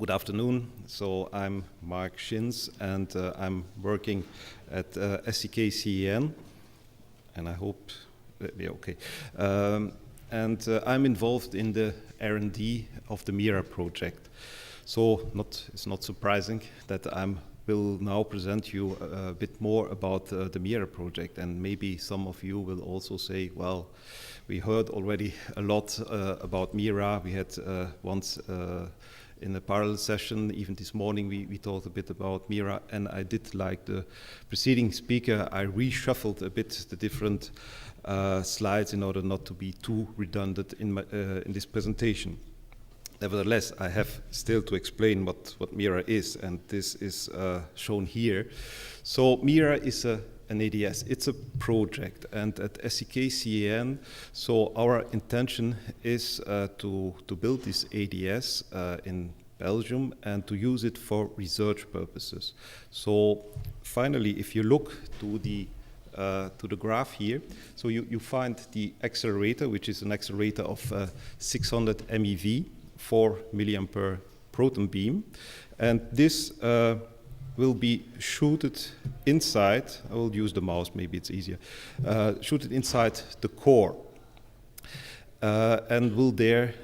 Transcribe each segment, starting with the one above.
Good afternoon. So I'm Marc Schyns, and I'm working at SCK-CEN, and I hope we're okay. And I'm involved in the R&D of the MIRA project. So it's not surprising that I will now present you a bit more about the MIRA project, and maybe some of you will also say, well, we heard already a lot about MIRA. We had once in a parallel session, even this morning, we talked a bit about MIRA, and I did, like the preceding speaker, I reshuffled a bit the different slides in order not to be too redundant in this presentation. Nevertheless, I have still to explain what MIRA is, and this is shown here. So MIRA is an ADS, it's a project, and at SCK-CEN, so our intention is to build this ADS in Belgium and to use it for research purposes. So finally, if you look to the graph here, so you find the accelerator, which is an accelerator of 600 MeV, 4 milliampere proton beam, and this will be shooted inside. I will use the mouse, maybe it's easier. Shooted inside the core, and will there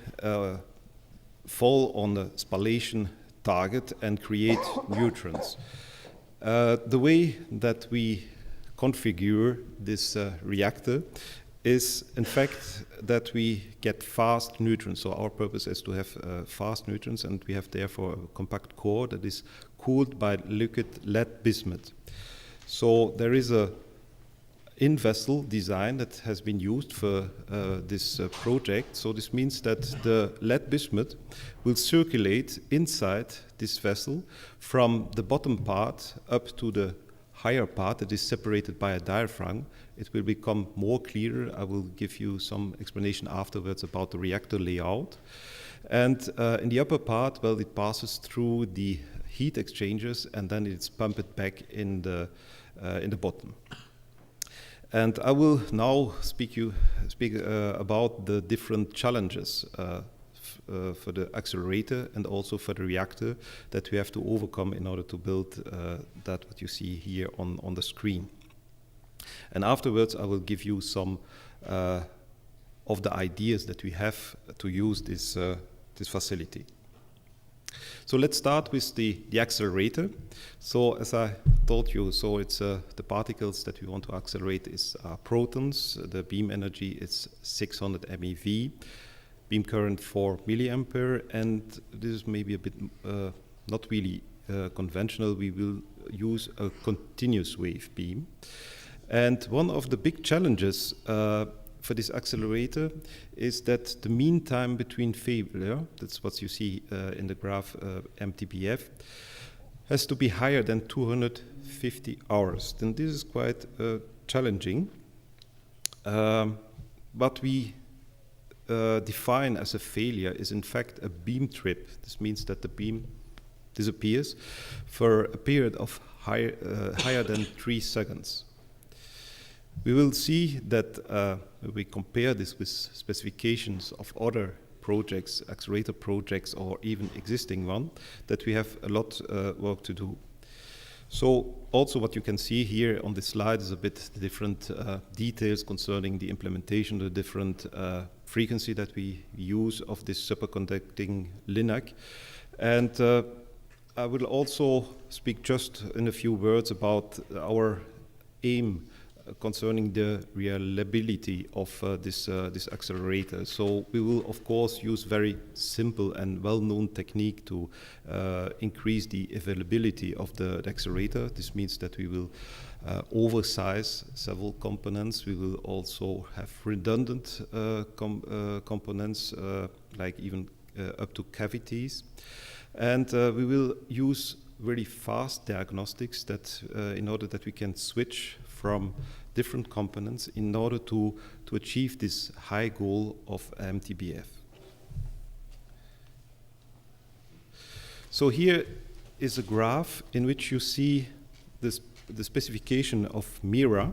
fall on the spallation target and create neutrons. The way that we configure this reactor is, in fact, that we get fast neutrons. So our purpose is to have fast neutrons, and we have therefore a compact core that is cooled by liquid lead bismuth. So there is a in-vessel design that has been used for this project. So this means that the lead bismuth will circulate inside this vessel from the bottom part up to the higher part that is separated by a diaphragm. It will become more clearer. I will give you some explanation afterwards about the reactor layout. And in the upper part, well, it passes through the heat exchangers, and then it's pumped back in the bottom. And I will now speak about the different challenges for the accelerator and also for the reactor that we have to overcome in order to build that what you see here on the screen. And afterwards, I will give you some of the ideas that we have to use this facility. So let's start with the accelerator. So as I told you, so it's the particles that we want to accelerate is protons. The beam energy is 600 MeV, beam current 4 milliampere, and this is maybe a bit not really conventional. We will use a continuous wave beam. And one of the big challenges for this accelerator is that the mean time between failure, that's what you see in the graph MTBF, has to be higher than 250 hours. Then this is quite challenging. What we define as a failure is in fact a beam trip. This means that the beam disappears for a period of higher than 3 seconds. We will see that we compare this with specifications of other projects, accelerator projects, or even existing one, that we have a lot work to do. So also what you can see here on this slide is a bit different details concerning the implementation, the different frequency that we use of this superconducting LINAC. And I will also speak just in a few words about our aim concerning the reliability of this accelerator. So we will, of course, use very simple and well-known technique to increase the availability of the accelerator. This means that we will oversize several components. We will also have redundant components, like even up to cavities. And we will use really fast diagnostics that in order that we can switch from different components in order to achieve this high goal of MTBF. So here is a graph in which you see the specification of MIRA.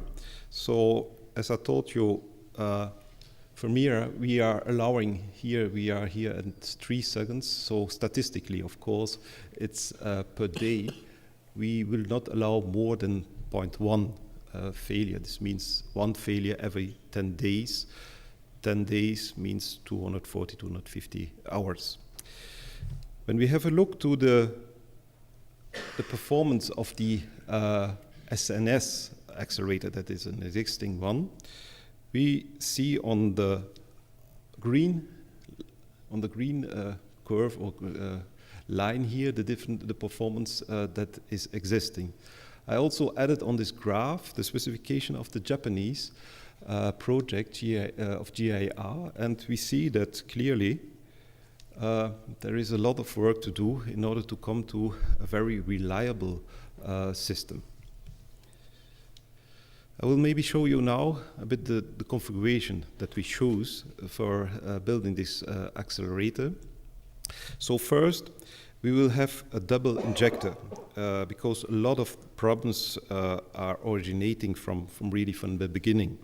So as I told you, For Mira, we are allowing here, we are here at 3 seconds, so statistically, of course, it's per day. We will not allow more than 0.1 failure. This means 1 failure every 10 days. 10 days means 240, 250 hours. When we have a look to the performance of the ICENES accelerator, that is an existing one, we see on the green curve or line here the performance that is existing. I also added on this graph the specification of the Japanese project of GIR, and we see that clearly there is a lot of work to do in order to come to a very reliable system. I will maybe show you now a bit the configuration that we choose for building this accelerator. So first, we will have a double injector because a lot of problems are originating from the beginning.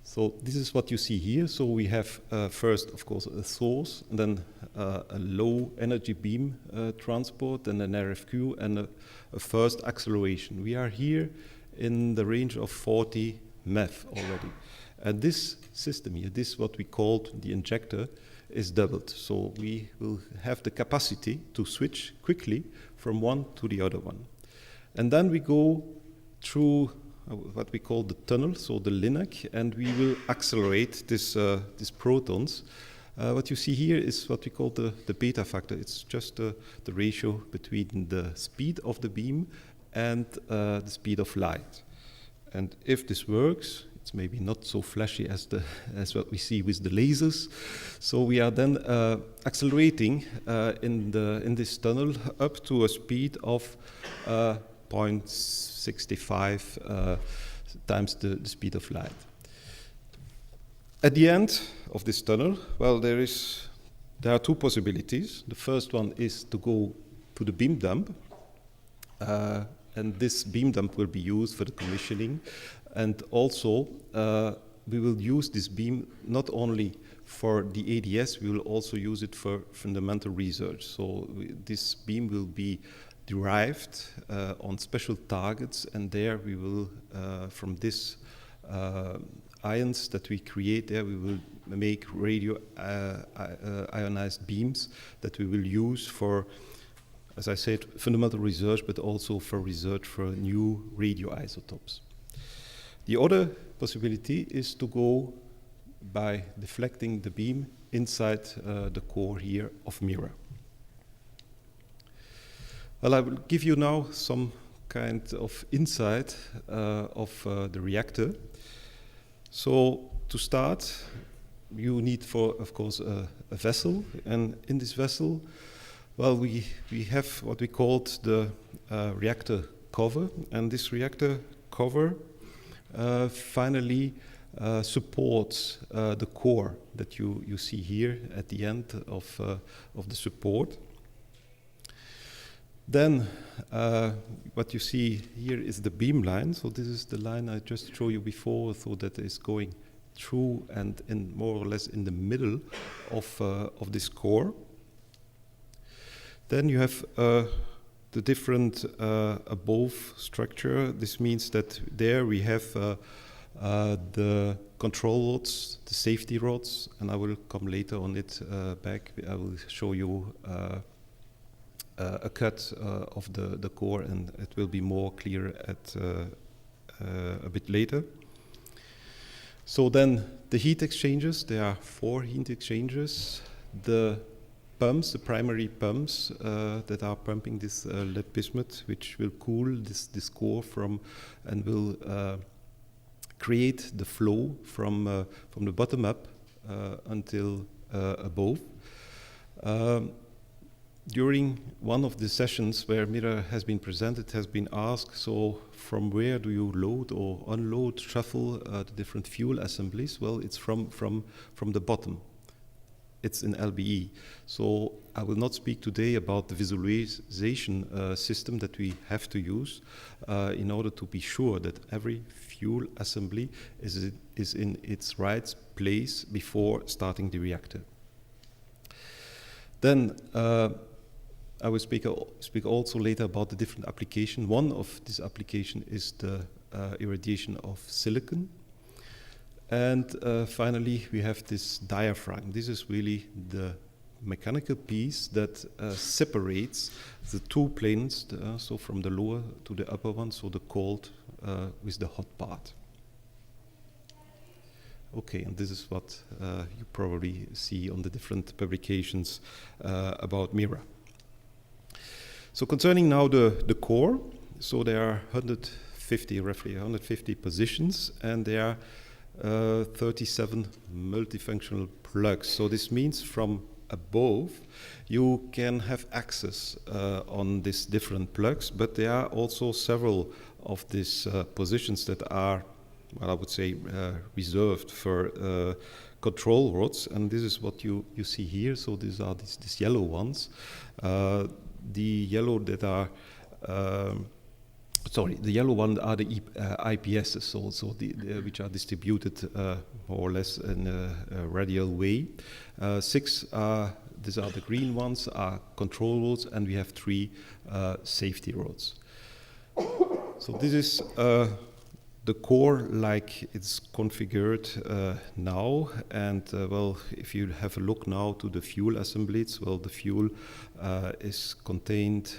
So this is what you see here. So we have first, of course, a source, and then a low energy beam transport, and an RFQ, and a first acceleration. We are here in the range of 40 MeV already. And this system here, this what we called the injector, is doubled. So we will have the capacity to switch quickly from one to the other one. And then we go through what we call the tunnel, so the LINAC, and we will accelerate these protons. What you see here is what we call the beta factor. It's just the ratio between the speed of the beam and the speed of light. And if this works, it's maybe not so flashy as what we see with the lasers. So we are then accelerating in this tunnel up to a speed of 0.65 times the speed of light. At the end of this tunnel, well, there are 2 possibilities. The first one is to go to the beam dump. And this beam dump will be used for the commissioning. And also, we will use this beam not only for the ADS, we will also use it for fundamental research. So this beam will be derived on special targets, and there we will, from this ions that we create there, we will make radio ionized beams that we will use for, as I said, fundamental research, but also for research for new radioisotopes. The other possibility is to go by deflecting the beam inside the core here of Mira. Well, I will give you now some kind of insight of the reactor. So to start, you need, of course, a vessel, and in this vessel, well, we have what we called the reactor cover, and this reactor cover finally supports the core that you see here at the end of the support. Then what you see here is the beam line. So this is the line I just showed you before, so that is going through and in more or less in the middle of this core. Then you have the different above structure. This means that there we have the control rods, the safety rods, and I will come later on it back. I will show you a cut of the core, and it will be more clear at a bit later. So then the heat exchangers, there are 4 heat exchangers. The pumps, the primary pumps that are pumping this lead bismuth, which will cool this core and will create the flow from the bottom up until above. During one of the sessions where Mira has been presented, has been asked, so from where do you load or unload, shuffle the different fuel assemblies? Well, it's from the bottom. it's in LBE. So I will not speak today about the visualization system that we have to use in order to be sure that every fuel assembly is in its right place before starting the reactor. Then I will speak also later about the different application. One of this application is the irradiation of silicon. And finally, we have this diaphragm. This is really the mechanical piece that separates the two planes, so from the lower to the upper one, so the cold with the hot part. Okay, and this is what you probably see on the different publications about MIRA. So concerning now the core, so there are roughly 150 positions, and there are 37 multifunctional plugs. So this means from above you can have access on these different plugs, but there are also several of these positions that are, well, I would say, reserved for control rods, and this is what you see here. So these are these yellow ones. The yellow that are the yellow ones are the IPSs, so which are distributed more or less in a radial way. These are the green ones, are control rods, and we have 3 safety rods. So this is the core like it's configured now, and well, if you have a look now to the fuel assemblies, well, the fuel is contained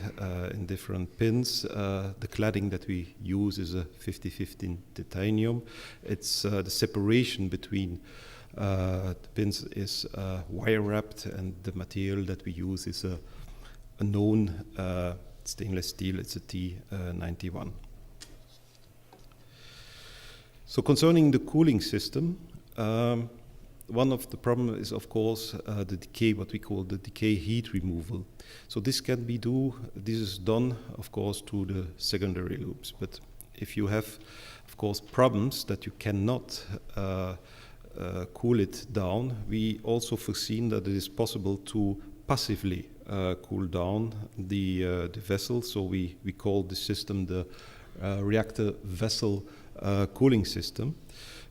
in different pins. The cladding that we use is a 50-15 titanium. It's the separation between the pins is wire wrapped, and the material that we use is a known stainless steel. It's a T91. So concerning the cooling system, one of the problems is, of course, the decay, what we call the decay heat removal. So this is done, of course, to the secondary loops. But if you have, of course, problems that you cannot cool it down, we also foreseen that it is possible to passively cool down the vessel. So we call the system the reactor vessel cooling system.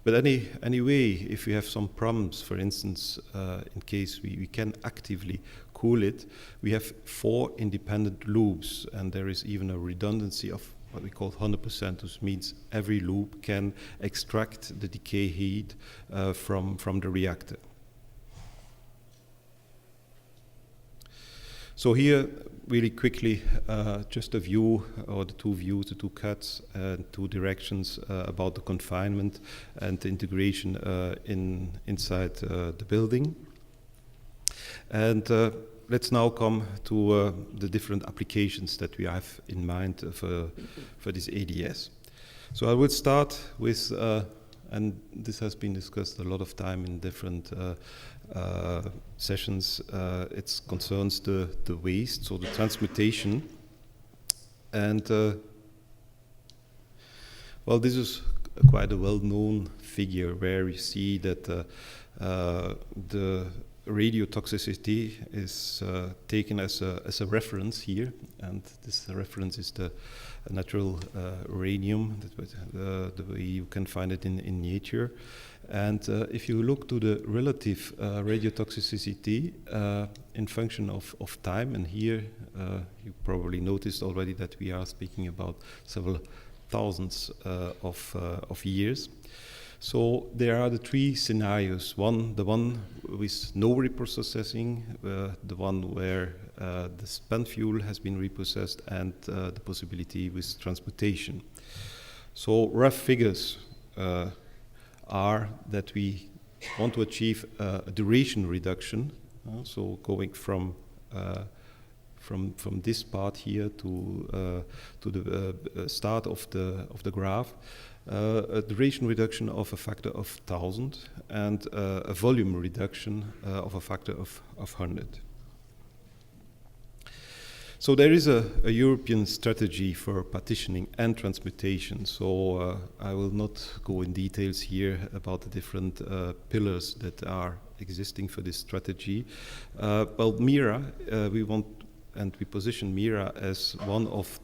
But anyway, if we have some problems, for instance, in case we can actively cool it, we have 4 independent loops, and there is even a redundancy of what we call 100%, which means every loop can extract the decay heat from the reactor. So here, really quickly, just a view, or the 2 views, the 2 cuts, and 2 directions about the confinement and the integration inside the building. And let's now come to the different applications that we have in mind for this ADS. So I will start with, and this has been discussed a lot of time in different sessions. It concerns the waste, so the transmutation. And well, this is quite a well-known figure where you see that the radiotoxicity is taken as a reference here, and this reference is the natural uranium, the way you can find it in nature. And if you look to the relative radiotoxicity in function of time, and here you probably noticed already that we are speaking about several thousands of years. So there are the 3 scenarios. The one with no reprocessing, the one where the spent fuel has been reprocessed, and the possibility with transmutation. So rough figures are that we want to achieve a duration reduction, so going from this part here to the start of the graph, a duration reduction of a factor of 1,000 and a volume reduction of a factor of 100. So there is a European strategy for partitioning and transmutation. So I will not go in details here about the different pillars that are existing for this strategy. Well, MIRA, we want and we position MIRA as one of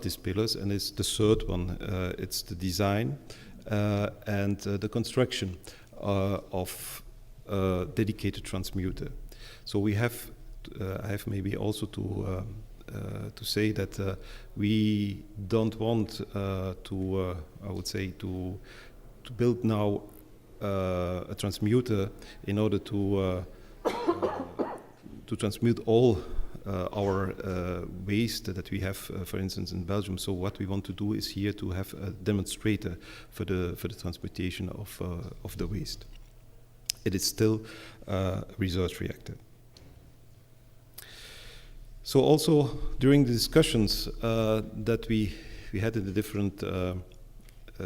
these pillars, and it's the third one. It's the design and the construction of a dedicated transmuter. So we have, I have maybe also to say that we don't want to, I would say, to build now a transmuter in order to transmute all our waste that we have, for instance, in Belgium. So what we want to do is here to have a demonstrator for the transmutation of the waste. It is still a research reactor. So also during the discussions that we had in the different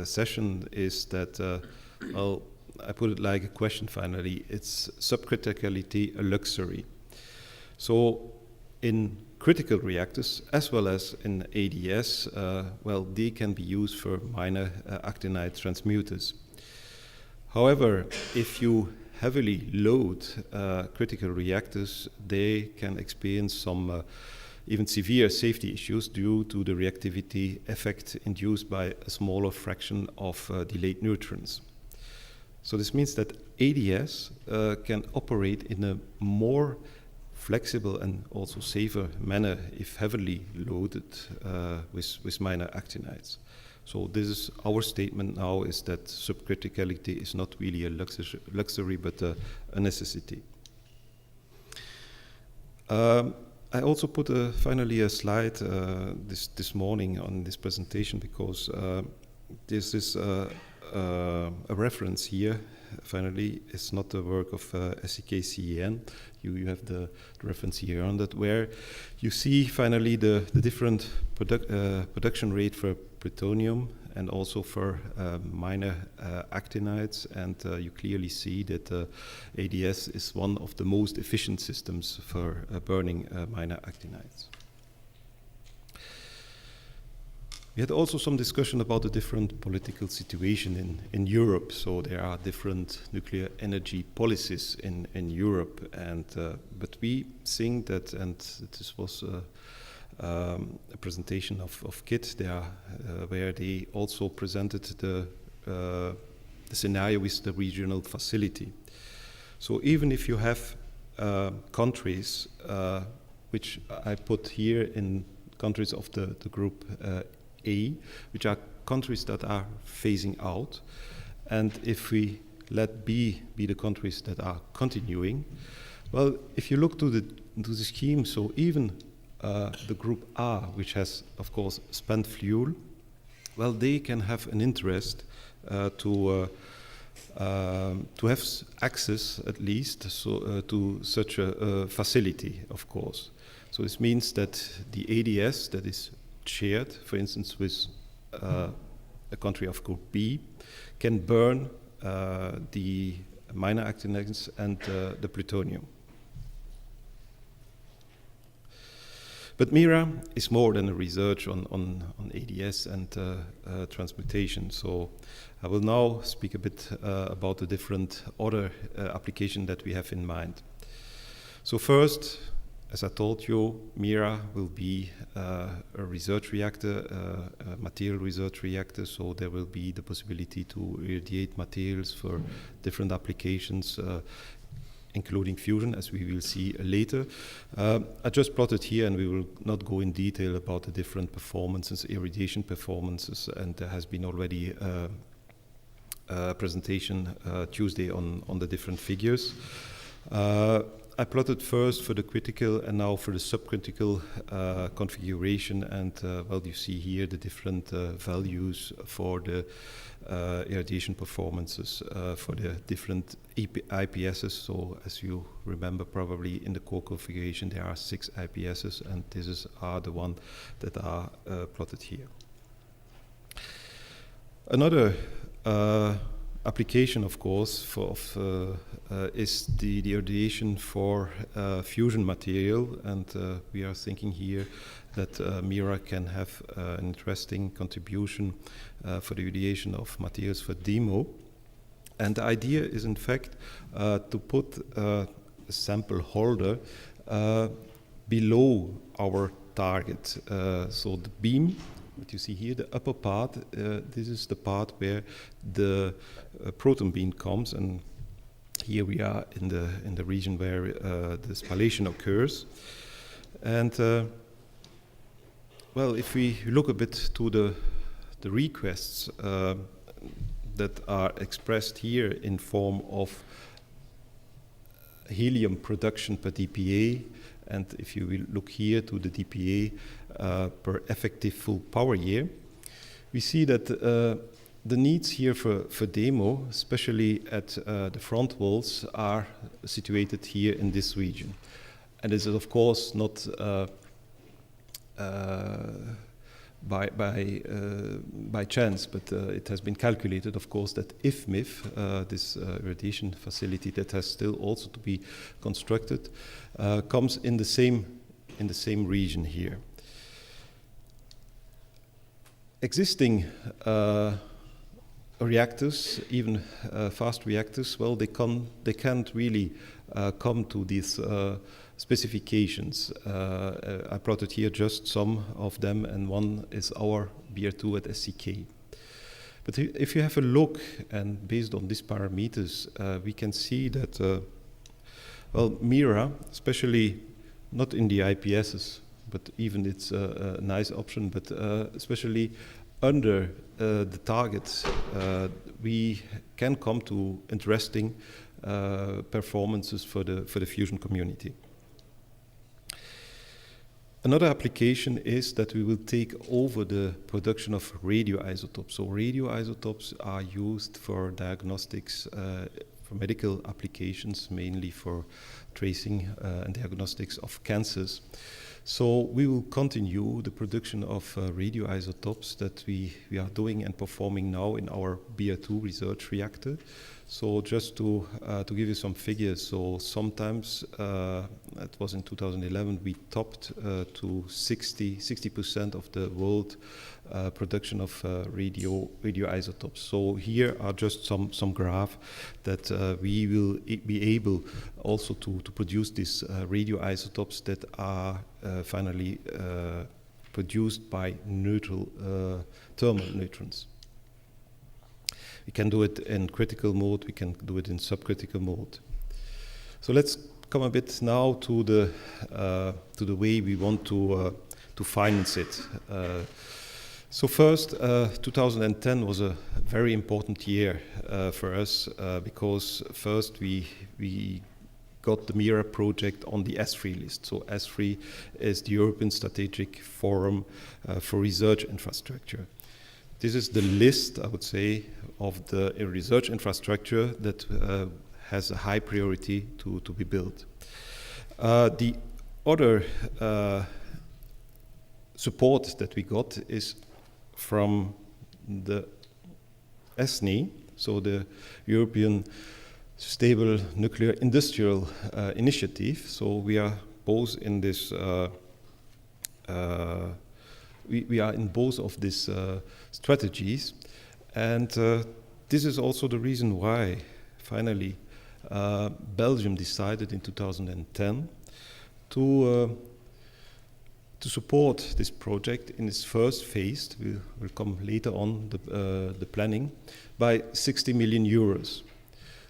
session is that, well, I put it like a question finally, it's subcriticality a luxury? So in critical reactors, as well as in ADS, well, they can be used for minor actinide transmuters. However, if you heavily load critical reactors, they can experience some even severe safety issues due to the reactivity effect induced by a smaller fraction of delayed neutrons. So this means that ADS can operate in a more flexible and also safer manner if heavily loaded with minor actinides. So this is our statement now, is that subcriticality is not really a luxury but a necessity. I also put finally a slide this morning on this presentation because this is a reference here. Finally, it's not the work of SEK-CEN. You have the reference here on that, where you see finally the different production rate for plutonium and also for minor actinides, and you clearly see that ADS is one of the most efficient systems for burning minor actinides. We had also some discussion about the different political situation in Europe. So there are different nuclear energy policies in Europe, and but we think that, and this was a presentation of KIT there, where they also presented the scenario with the regional facility. So even if you have countries, which I put here in countries of the group A, which are countries that are phasing out, and if we let B be the countries that are continuing, well, if you look to the scheme, so even the group A, which has, of course, spent fuel, well, they can have an interest to have access, at least, so, to such a facility, of course. So this means that the ADS that is shared, for instance, with a country of group B, can burn the minor actinides and the plutonium. But MIRA is more than a research on ADS and transmutation. So I will now speak a bit about the different other applications that we have in mind. So first, as I told you, MIRA will be a research reactor, a material research reactor, so there will be the possibility to irradiate materials for different applications, including fusion, as we will see later. I just plotted here, and we will not go in detail about the different performances, irradiation performances, and there has been already a presentation Tuesday on the different figures. I plotted first for the critical and now for the subcritical configuration, and well, you see here the different values for the irradiation performances for the different IPSs. So as you remember probably in the core configuration there are 6 IPSs, and these are the ones that are plotted here. Another application, of course, is the irradiation for fusion material, and we are thinking here that MIRA can have an interesting contribution for the irradiation of materials for demo. And the idea is, in fact, to put a sample holder below our target. So the beam, what you see here, the upper part, this is the part where the proton beam comes, and here we are in the region where the spallation occurs. And well, if we look a bit to the requests that are expressed here in form of helium production per dPa, and if you will look here to the dPa per effective full power year, we see that the needs here for demo, especially at the front walls, are situated here in this region. And this is, of course, not by chance, but it has been calculated, of course, that IFMIF, this radiation facility that has still also to be constructed, comes in the same region here. Existing reactors, even fast reactors, well, they can't really come to these specifications. I brought it here, just some of them, and one is our BR2 at SCK. But if you have a look, and based on these parameters, we can see that, well, MIRA, especially not in the IPSs, but even it's a nice option, but especially under the targets, we can come to interesting performances for the fusion community. Another application is that we will take over the production of radioisotopes. So radioisotopes are used for diagnostics, for medical applications, mainly for tracing and diagnostics of cancers. So we will continue the production of radioisotopes that we are doing and performing now in our BR2 research reactor. So just to give you some figures, so sometimes, it was in 2011, we topped to 60% of the world production of radioisotopes. So here are just some graph that we will be able also to produce these radioisotopes that are finally produced by neutral thermal neutrons. We can do it in critical mode, we can do it in subcritical mode. So let's come a bit now to the way we want to finance it. So first, 2010 was a very important year for us because first we got the MIRA project on the S3 list. So S3 is the European Strategic Forum for Research Infrastructure. This is the list, I would say, of the research infrastructure that has a high priority to be built. The other support that we got is from the SNE, so the European Sustainable Nuclear Industrial Initiative. So we are both in this we are in both of these strategies, and this is also the reason why finally Belgium decided in 2010 to support this project in its first phase. We'll come later on the planning by 60 million euros.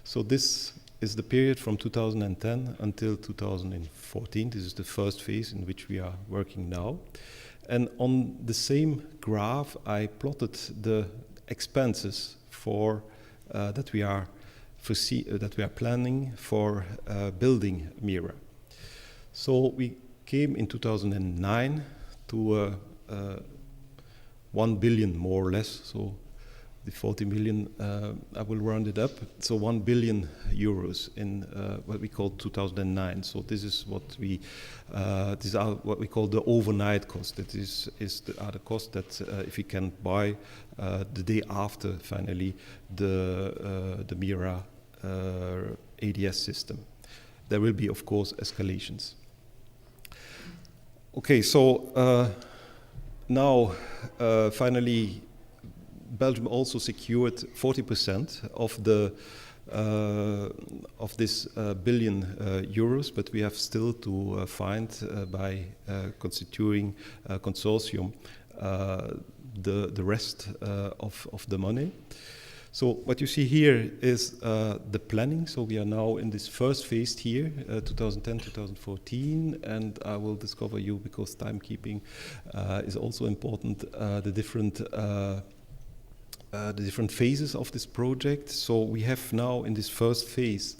So this is the period from 2010 until 2014. This is the first phase in which we are working now. And on the same graph, I plotted the expenses for that we are planning for building MIRA. So we came in 2009 to 1 billion more or less. So the 40 million, I will round it up. So 1 billion euros in what we call 2009. So this is what these are what we call the overnight cost. That are the costs that if you can buy the day after finally the MIRA ADS system. There will be, of course, escalations. Okay, so now finally Belgium also secured 40% of this billion euros, but we have still to find by constituting a consortium the rest of the money. So what you see here is the planning. So we are now in this first phase here, 2010-2014, and I will discover you, because timekeeping is also important, the different phases of this project. So we have now in this first phase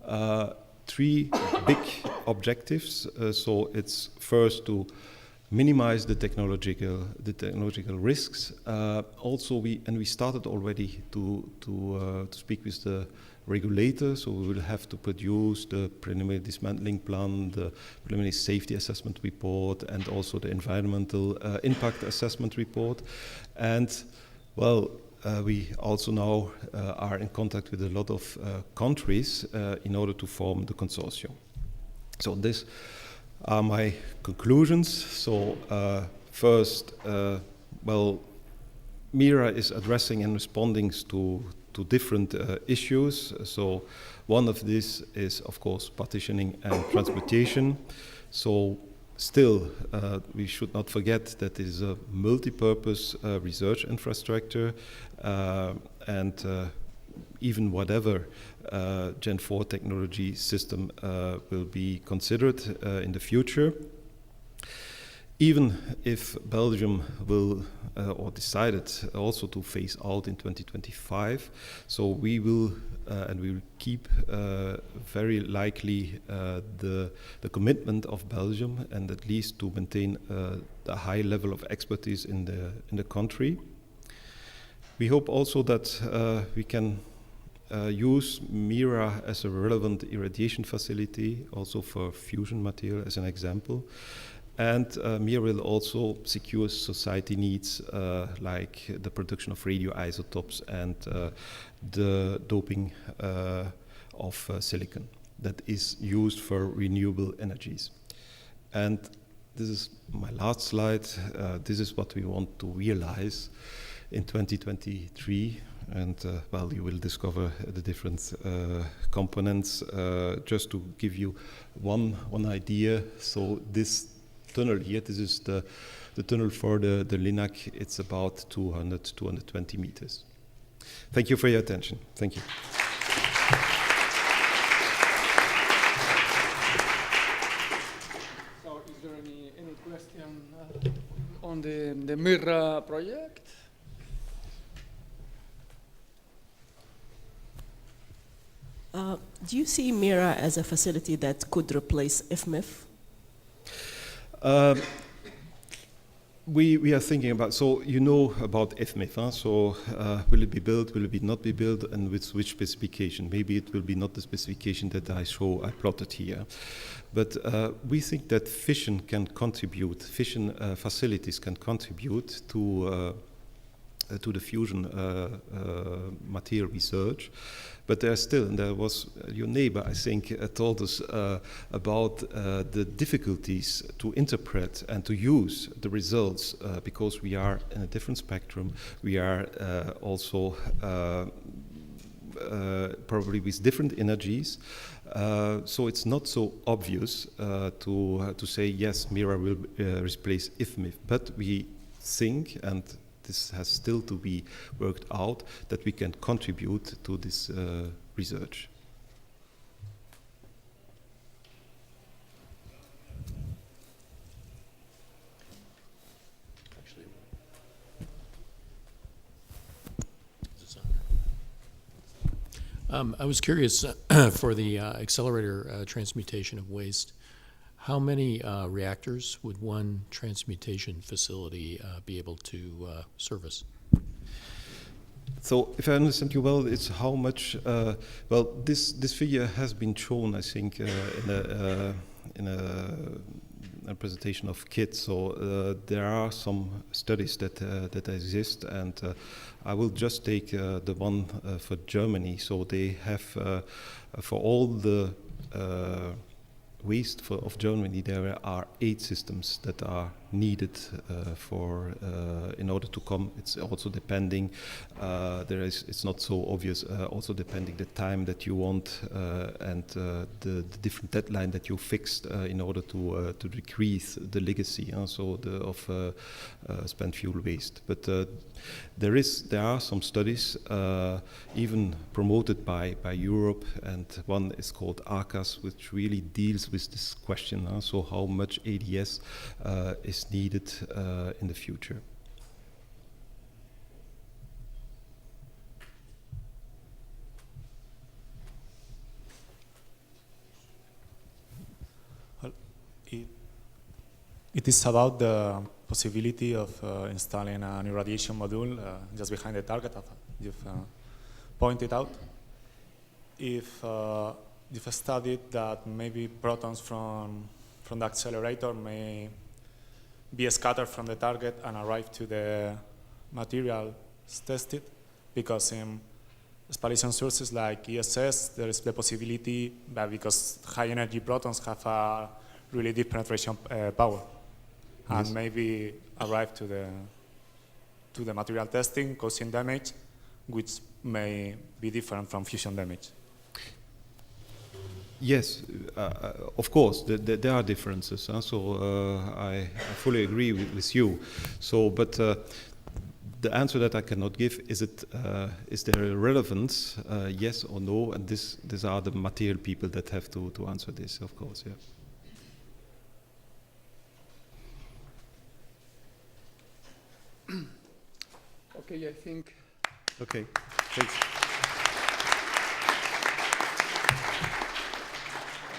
3 big objectives. So it's first to minimize the technological risks. Also, we started already to speak with the regulator. So we will have to produce the preliminary dismantling plan, the preliminary safety assessment report, and also the environmental impact assessment report. And well, we also now are in contact with a lot of countries in order to form the consortium. So this are my conclusions. So first, well, MIRA is addressing and responding to different issues. So one of these is, of course, partitioning and transportation. So still, we should not forget that it is a multi-purpose research infrastructure, and even whatever Gen 4 technology system will be considered in the future. Even if Belgium will or decided also to phase out in 2025, so we will and we will keep very likely the commitment of Belgium, and at least to maintain a high level of expertise in the country. We hope also that we can use MIRA as a relevant irradiation facility, also for fusion material as an example. And MIRA will also secure society needs like the production of radioisotopes and the doping of silicon that is used for renewable energies. And this is my last slide. This is what we want to realize in 2023. And well, you will discover the different components. Just to give you one idea, so this tunnel here, this is the tunnel for the LINAC. It's about 220 meters. Thank you for your attention. Thank you. So is there any question on the MIRA project? Do you see MIRA as a facility that could replace IFMIF? We are thinking about, so you know about IFMIF, huh? So will it be built, will it not be built, and with which specification? Maybe it will be not the specification that I plotted here. But we think that fission can contribute, fission facilities can contribute to the fusion material research. But there was your neighbor, I think, told us about the difficulties to interpret and to use the results because we are in a different spectrum. We are also probably with different energies. So it's not so obvious to say, yes, MIRA will replace IFMIF. But we think, and this has still to be worked out, that we can contribute to this research. I was curious for the accelerator transmutation of waste. How many reactors would one transmutation facility be able to service? So, if I understand you well, it's how much. Well, this figure has been shown, I think, in a presentation of KIT. So there are some studies that exist, and I will just take the one for Germany. So they have for all the waste of Germany, there are 8 systems that are needed in order to come. It's also depending. It's not so obvious. Also depending the time that you want and the different deadline that you fixed in order to decrease the legacy. Of spent fuel waste. But there are some studies, even promoted by Europe, and one is called ACAS, which really deals with this question. So how much ADS is needed in the future. It is about the possibility of installing an irradiation module just behind the target, as you've pointed out. If you've studied that maybe protons from the accelerator may be scattered from the target and arrive to the materials tested, because in spallation sources like ESS, there is the possibility that because high energy protons have a really deep penetration power, and yes, maybe arrive to the material testing, causing damage, which may be different from fusion damage. Yes, of course, there are differences. I fully agree with you. So, but the answer that I cannot give is there a relevance? Yes or no? And these are the material people that have to answer this, of course. Yeah. Okay, I think. Okay. Thanks.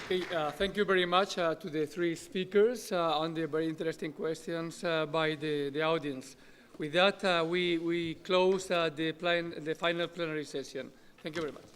Okay, thank you very much to the 3 speakers on the very interesting questions by the audience. With that, we close the final plenary session. Thank you very much.